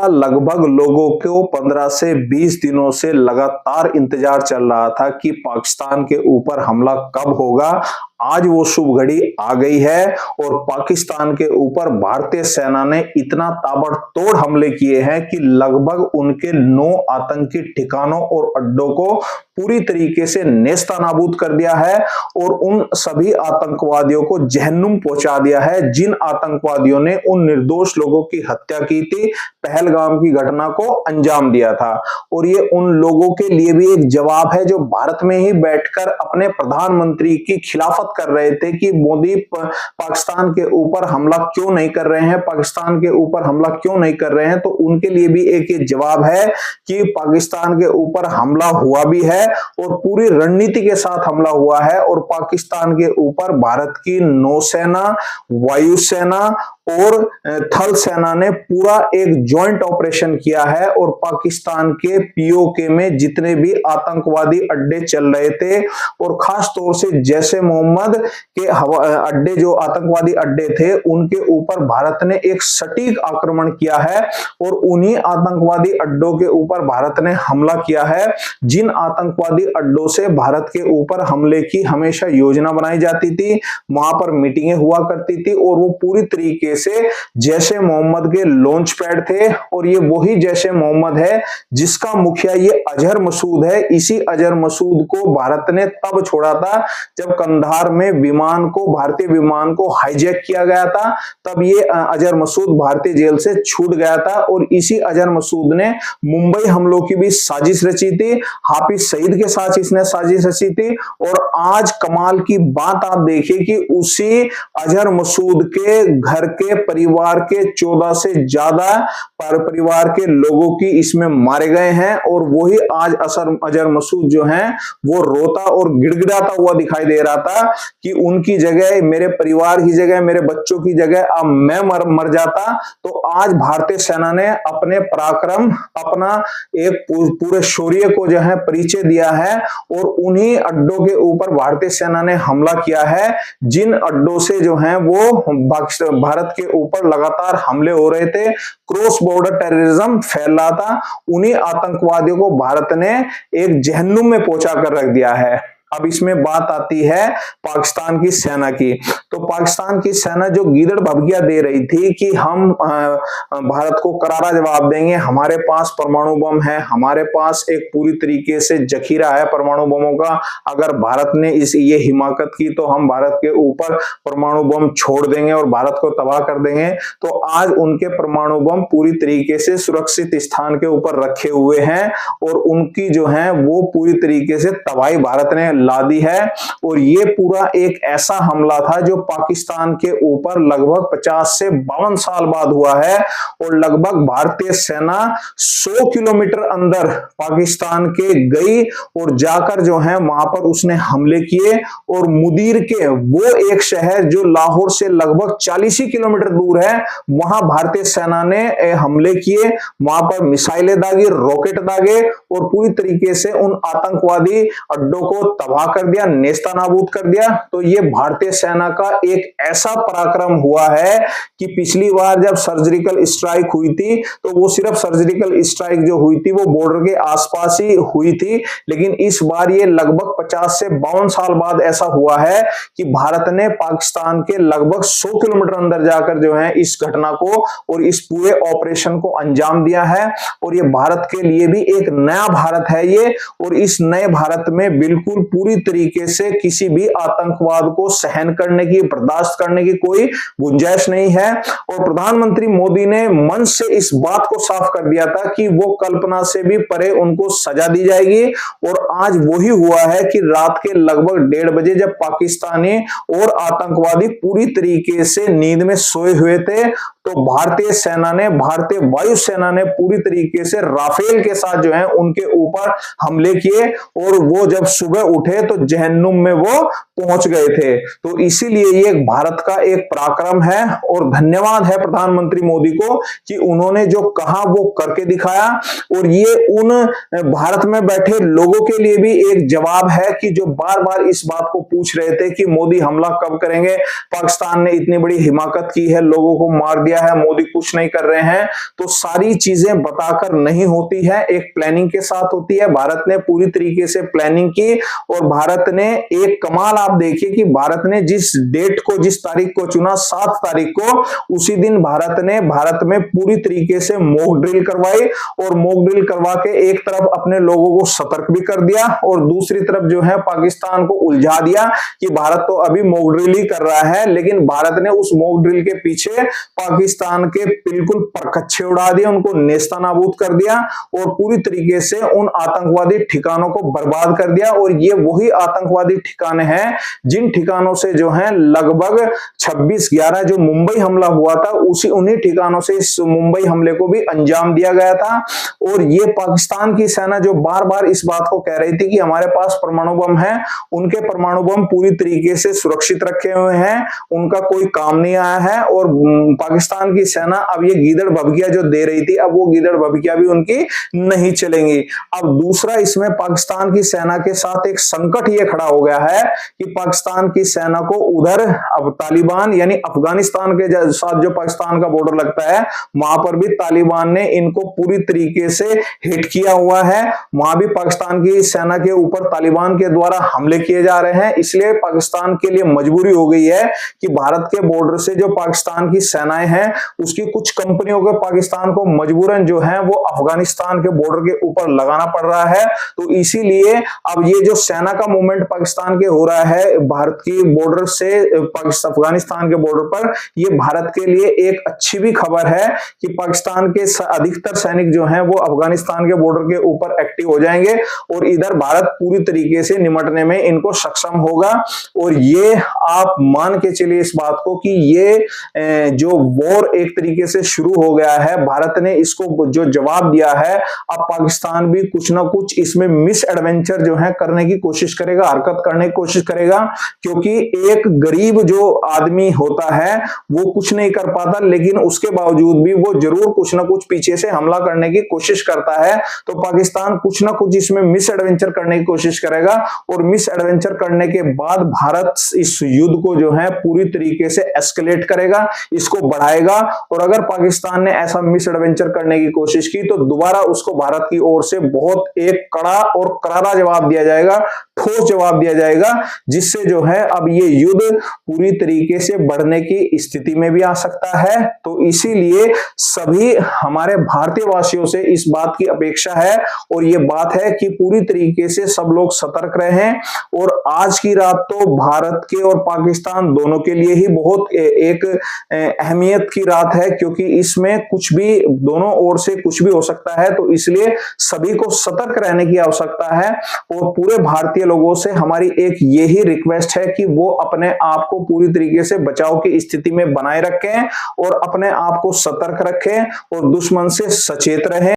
लगभग लोगों को 15 से 20 दिनों से लगातार इंतजार चल रहा था कि पाकिस्तान के ऊपर हमला कब होगा। आज वो शुभ घड़ी आ गई है और पाकिस्तान के ऊपर भारतीय सेना ने इतना ताबड़तोड़ हमले किए हैं कि लगभग उनके 9 आतंकी ठिकानों और अड्डों को पूरी तरीके से नेस्तनाबूद कर दिया है और उन सभी आतंकवादियों को जहन्नुम पहुंचा दिया है जिन आतंकवादियों ने उन निर्दोष लोगों की हत्या की थी, पहलगाम की घटना को अंजाम दिया था। और ये उन लोगों के लिए भी एक जवाब है जो भारत में ही बैठकर अपने प्रधानमंत्री की खिलाफत कर रहे थे कि मोदी पाकिस्तान के ऊपर हमला क्यों नहीं कर रहे हैं, पाकिस्तान के ऊपर हमला क्यों नहीं कर रहे हैं। तो उनके लिए भी एक ये जवाब है कि पाकिस्तान के ऊपर हमला हुआ भी है और पूरी रणनीति के साथ हमला हुआ है और पाकिस्तान के ऊपर भारत की नौसेना, वायुसेना और थल सेना ने पूरा एक जॉइंट ऑपरेशन किया है और पाकिस्तान के पीओके में जितने भी आतंकवादी अड्डे चल रहे थे और खास तौर से जैसे मोहम्मद के अड्डे, जो आतंकवादी अड्डे थे, उनके ऊपर भारत ने एक सटीक आक्रमण किया है और उन्हीं आतंकवादी अड्डों के ऊपर भारत ने हमला किया है जिन आतंकवादी अड्डों से भारत के ऊपर हमले की हमेशा योजना बनाई जाती थी, वहां पर मीटिंगें हुआ करती थी और वो पूरी तरीके से जैशे मोहम्मद के लॉन्च पैड थे। और ये वही जैशे मोहम्मद है जिसका मुखिया ये अजहर मसूद है। इसी अजहर मसूद को भारत ने तब छोड़ा था जब कंधार में विमान को, भारतीय विमान को हाईजैक किया गया था, तब ये अजहर मसूद भारतीय जेल से छूट गया था और इसी अजहर मसूद ने मुंबई हमलों की भी साजिश रची थी, हाफिज सईद के साथ इसने साजिश रची थी। और आज कमाल की बात आप देखिए कि उसी अजहर मसूद के घर के परिवार के 14 से ज्यादा परिवार के लोगों की इसमें मारे गए हैं और वही आज अजहर मसूद जो हैं वो रोता और गिड़गिड़ाता हुआ दिखाई दे रहा था कि उनकी जगह, मेरे परिवार की जगह, मेरे बच्चों की जगह अब मैं मर जाता। तो आज भारतीय सेना ने अपने पराक्रम, अपना एक पूरे शौर्य को जो है परिचय दिया है और उन्हीं अड्डों के ऊपर भारतीय सेना ने हमला किया है जिन अड्डों से जो है वो भारत के ऊपर लगातार हमले हो रहे थे, क्रॉस बॉर्डर टेररिज्म फैल रहा था। उन्हीं आतंकवादियों को भारत ने एक जहन्नुम में पहुंचा कर रख दिया है। अब इसमें बात आती है पाकिस्तान की सेना की। तो पाकिस्तान की सेना जो गीदड़ भभकिया दे रही थी कि हम भारत को करारा जवाब देंगे, हमारे पास परमाणु बम है, हमारे पास एक पूरी तरीके से जखीरा है परमाणु बमों का, अगर भारत ने ये हिमाकत की तो हम भारत के ऊपर परमाणु बम छोड़ देंगे और भारत को तबाह कर देंगे। तो आज उनके परमाणु बम पूरी तरीके से सुरक्षित स्थान के ऊपर रखे हुए हैं और उनकी जो है वो पूरी तरीके से तबाही भारत ने ला दी है। और ये पूरा एक ऐसा हमला था जो पाकिस्तान के ऊपर लगभग 50 से 52 साल बाद हुआ है और लगभग भारतीय सेना 100 किलोमीटर अंदर पाकिस्तान के गई और जाकर जो है वहां पर उसने हमले किए और मुदीर के वो एक शहर जो लाहौर से लगभग 40 ही किलोमीटर दूर है, वहां भारतीय सेना ने हमले किए, वहां पर मिसाइलें दागी, रॉकेट दागे और पूरी तरीके से उन आतंकवादी अड्डों को तबाह कर दिया, नेस्तनाबूद कर दिया। तो ये भारतीय सेना का एक ऐसा पराक्रम हुआ है कि पिछली बार जब सर्जिकल स्ट्राइक हुई थी तो वो सिर्फ सर्जिकल स्ट्राइक जो हुई थी वो बॉर्डर के आसपास ही हुई थी, लेकिन इस बार ये लगभग 50 से 52 साल बाद ऐसा हुआ है कि भारत ने पाकिस्तान के लगभग 100 किलोमीटर अंदर जाकर जो है इस घटना को और इस पूरे ऑपरेशन को अंजाम दिया है। और ये भारत के लिए भी एक नया भारत है ये, और इस नए भारत में बिल्कुल पूरी तरीके से किसी भी आतंकवाद को सहन करने की, बर्दाश्त करने की कोई गुंजाइश नहीं है। और प्रधानमंत्री मोदी ने मन से इस बात को साफ कर दिया था कि वो कल्पना से भी परे उनको सजा दी जाएगी और आज वही हुआ है कि रात के लगभग 1:30 बजे जब पाकिस्तानी और आतंकवादी पूरी तरीके से नींद में सोए हुए थे तो भारतीय सेना ने, भारतीय वायुसेना ने पूरी तरीके से राफेल के साथ जो है उनके ऊपर हमले किए और वो जब सुबह उठे उठे तो जहन्नुम में वो पहुंच गए थे। तो इसीलिए ये भारत का एक पराक्रम है और धन्यवाद है प्रधानमंत्री मोदी को कि उन्होंने जो कहा वो करके दिखाया। और ये उन भारत में बैठे लोगों के लिए भी एक जवाब है कि जो बार बार इस बात को पूछ रहे थे कि मोदी हमला कब करेंगे, पाकिस्तान ने इतनी बड़ी हिमाकत की है, लोगों को मार दिया है, मोदी कुछ नहीं कर रहे हैं। तो सारी चीजें बताकर नहीं होती है, एक प्लानिंग के साथ होती है। भारत ने पूरी तरीके से प्लानिंग की और भारत ने एक कमाल आप देखिए कि भारत ने जिस डेट को, जिस तारीख को चुना 7 तारीख को, उसी दिन भारत ने भारत में पूरी तरीके से मॉक ड्रिल करवाई और मॉक ड्रिल करवा के एक तरफ अपने लोगों को सतर्क भी कर दिया और दूसरी तरफ जो है पाकिस्तान को उलझा दिया कि भारत तो अभी मॉक ड्रिल ही कर रहा है, लेकिन भारत ने उस मॉक ड्रिल के पीछे पाकिस्तान के बिल्कुल परखच्चे उड़ा दिए, उनको नेस्तनाबूद कर दिया और पूरी तरीके से उन आतंकवादी ठिकानों को बर्बाद कर दिया। और ये वही आतंकवादी ठिकाने हैं जिन ठिकानों से जो है लगभग 26/11 जो मुंबई हमला हुआ था, उन्हीं ठिकानों से इस मुंबई हमले को भी अंजाम दिया गया था। और ये पाकिस्तान की सेना जो बार बार इस बात को कह रही थी कि हमारे पास परमाणु बम है, उनके परमाणु बम पूरी तरीके से सुरक्षित रखे हुए हैं, उनका कोई काम नहीं आया है। और पाकिस्तान की सेना अब ये गीदड़ भभकियां जो दे रही थी, अब वो गीदड़ भभकियां भी उनकी नहीं चलेंगी। अब दूसरा इसमें पाकिस्तान की सेना के साथ एक संकट ये खड़ा हो गया है कि पाकिस्तान की सेना को उधर अब तालिबान यानी अफगानिस्तान के साथ जो पाकिस्तान का बॉर्डर लगता है, वहां पर भी तालिबान ने इनको पूरी तरीके से हिट किया हुआ है। वहां भी पाकिस्तान की सेना के ऊपर तालिबान के द्वारा हमले किए जा रहे हैं। इसलिए पाकिस्तान के लिए मजबूरी हो गई है कि भारत के बॉर्डर से जो पाकिस्तान की सेनाएं हैं, उसकी कुछ कंपनियों को पाकिस्तान को मजबूरन जो है वो अफगानिस्तान के बॉर्डर के ऊपर लगाना पड़ रहा है। तो इसीलिए अब ये जो सेना का मूवमेंट पाकिस्तान के हो रहा है भारत की बॉर्डर से अफगानिस्तान के बॉर्डर पर, ये भारत के लिए एक अच्छी भी खबर है कि पाकिस्तान के अधिकतर सैनिक जो हैं वो अफगानिस्तान के बॉर्डर के ऊपर एक्टिव हो जाएंगे और इधर भारत पूरी तरीके से निपटने में इनको सक्षम होगा। और ये आप मान के चलिए इस बात को कि ये जो वॉर एक तरीके से शुरू हो गया है, भारत ने इसको जो जवाब दिया है, अब पाकिस्तान भी कुछ ना कुछ इसमें मिस एडवेंचर जो है करने की कोशिश करेगा, हरकत करने की कोशिश करेगा। क्योंकि एक गरीब जो आदमी होता है वो कुछ नहीं कर पाता, लेकिन उसके बावजूद भी वो जरूर कुछ ना कुछ पीछे से हमला करने की कोशिश करता है। तो पाकिस्तान कुछ ना कुछ इसमें मिस एडवेंचर करने की कोशिश करेगा और मिस एडवेंचर करने के बाद भारत इस युद्ध को जो है पूरी तरीके से एस्केलेट करेगा, इसको बढ़ाएगा। और अगर पाकिस्तान ने ऐसा मिस एडवेंचर करने की कोशिश की तो दोबारा उसको भारत की ओर से बहुत एक कड़ा और करारा जवाब दिया जाएगा, ठोस जवाब दिया जाएगा, जिससे जो है अब ये युद्ध पूरी तरीके से बढ़ने की स्थिति में भी आ सकता है। तो इसीलिए सभी हमारे भारतीय वासियों से इस बात की अपेक्षा है और ये बात है कि पूरी तरीके से सब लोग सतर्क रहें। और आज की रात तो भारत के और पाकिस्तान दोनों के लिए ही बहुत एक अहमियत की रात है, क्योंकि इसमें कुछ भी दोनों ओर से कुछ भी हो सकता है। तो इसलिए सभी को सतर्क रहने की आवश्यकता है और पूरे भारतीय लोगों से हमारी एक यही रिक्वेस्ट है कि वो अपने आप को पूरी तरीके से बचाव की स्थिति में बनाए रखें और अपने आप को सतर्क रखें और दुश्मन से सचेत रहें।